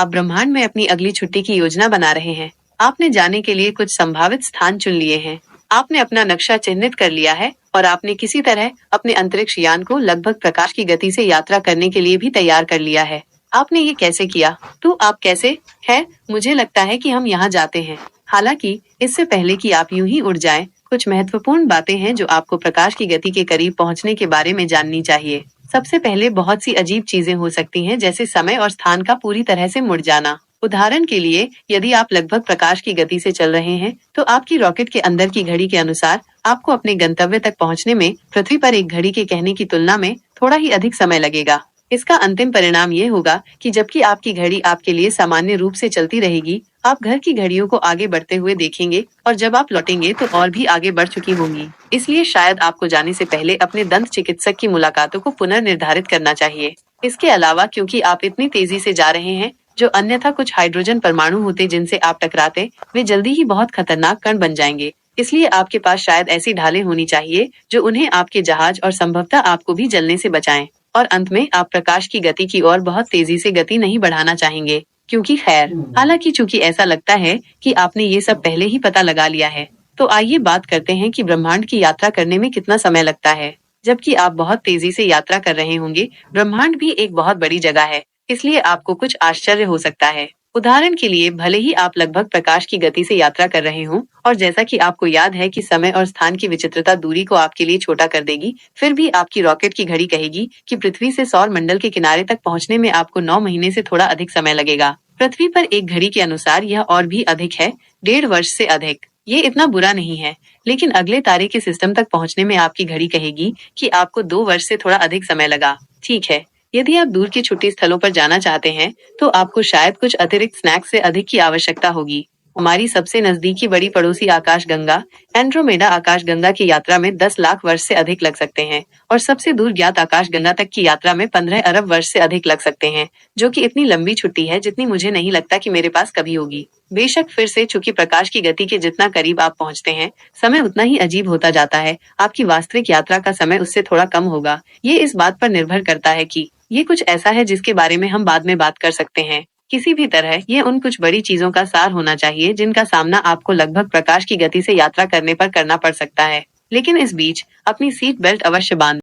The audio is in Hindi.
आप ब्रह्मांड में अपनी अगली छुट्टी की योजना बना रहे हैं। आपने जाने के लिए कुछ संभावित स्थान चुन लिए हैं। आपने अपना नक्शा चिन्हित कर लिया है और आपने किसी तरह अपने अंतरिक्ष यान को लगभग प्रकाश की गति से यात्रा करने के लिए भी तैयार कर लिया है। आपने ये कैसे किया? तो आप कैसे है? मुझे लगता है कि हम यहाँ जाते हैं। हालांकि इससे पहले कि आप यूं ही उड़ जाएं, कुछ महत्वपूर्ण बातें हैं जो आपको प्रकाश की गति के करीब पहुंचने के बारे में जाननी चाहिए। सबसे पहले बहुत सी अजीब चीजें हो सकती हैं, जैसे समय और स्थान का पूरी तरह से मुड़ जाना। उदाहरण के लिए, यदि आप लगभग प्रकाश की गति से चल रहे हैं, तो आपकी रॉकेट के अंदर की घड़ी के अनुसार आपको अपने गंतव्य तक पहुंचने में पृथ्वी पर एक घड़ी के कहने की तुलना में थोड़ा ही अधिक समय लगेगा। इसका अंतिम परिणाम ये होगा कि जबकि आपकी घड़ी आपके लिए सामान्य रूप से चलती रहेगी, आप घर की घड़ियों को आगे बढ़ते हुए देखेंगे और जब आप लौटेंगे तो और भी आगे बढ़ चुकी होंगी। इसलिए शायद आपको जाने से पहले अपने दंत चिकित्सक की मुलाकातों को पुनर्निर्धारित करना चाहिए। इसके अलावा, क्योंकि आप इतनी तेजी से जा रहे हैं, जो अन्यथा कुछ हाइड्रोजन परमाणु होते जिनसे आप टकराते, वे जल्दी ही बहुत खतरनाक कण बन जाएंगे। इसलिए आपके पास शायद ऐसी ढालें होनी चाहिए जो उन्हें आपके जहाज और संभवतः आपको भी जलने से बचाएं। और अंत में, आप प्रकाश की गति की ओर बहुत तेजी से गति नहीं बढ़ाना चाहेंगे, क्योंकि खैर, हालांकि चूंकि ऐसा लगता है कि आपने ये सब पहले ही पता लगा लिया है, तो आइए बात करते हैं कि ब्रह्मांड की यात्रा करने में कितना समय लगता है। जबकि आप बहुत तेजी से यात्रा कर रहे होंगे, ब्रह्मांड भी एक बहुत बड़ी जगह है, इसलिए आपको कुछ आश्चर्य हो सकता है। उदाहरण के लिए, भले ही आप लगभग प्रकाश की गति से यात्रा कर रहे हों और जैसा कि आपको याद है कि समय और स्थान की विचित्रता दूरी को आपके लिए छोटा कर देगी, फिर भी आपकी रॉकेट की घड़ी कहेगी कि पृथ्वी से सौर मंडल के किनारे तक पहुंचने में आपको 9 महीने से थोड़ा अधिक समय लगेगा। पृथ्वी पर एक घड़ी के अनुसार यह और भी अधिक है, 1.5 वर्ष से अधिक। ये इतना बुरा नहीं है, लेकिन अगले तारे के सिस्टम तक पहुंचने में आपकी घड़ी कहेगी कि आपको 2 वर्ष से थोड़ा अधिक समय लगा। ठीक है, यदि आप दूर के छुट्टी स्थलों पर जाना चाहते हैं, तो आपको शायद कुछ अतिरिक्त स्नैक्स से अधिक की आवश्यकता होगी। हमारी सबसे नजदीकी बड़ी पड़ोसी आकाशगंगा एंड्रोमेडा आकाशगंगा की यात्रा में 10 लाख वर्ष से अधिक लग सकते हैं और सबसे दूर ज्ञात आकाशगंगा तक की यात्रा में 15 अरब वर्ष से अधिक लग सकते हैं, जो कि इतनी लंबी छुट्टी है जितनी मुझे नहीं लगता कि मेरे पास कभी होगी। बेशक, फिर से चूंकि प्रकाश की गति के जितना करीब आप पहुंचते हैं, समय उतना ही अजीब होता जाता है, आपकी वास्तविक यात्रा का समय उससे थोड़ा कम होगा। ये इस बात पर निर्भर करता है कि ये कुछ ऐसा है जिसके बारे में हम बाद में बात कर सकते हैं। किसी भी तरह, ये उन कुछ बड़ी चीजों का सार होना चाहिए जिनका सामना आपको लगभग प्रकाश की गति से यात्रा करने पर करना पड़ सकता है। लेकिन इस बीच अपनी सीट बेल्ट अवश्य बांध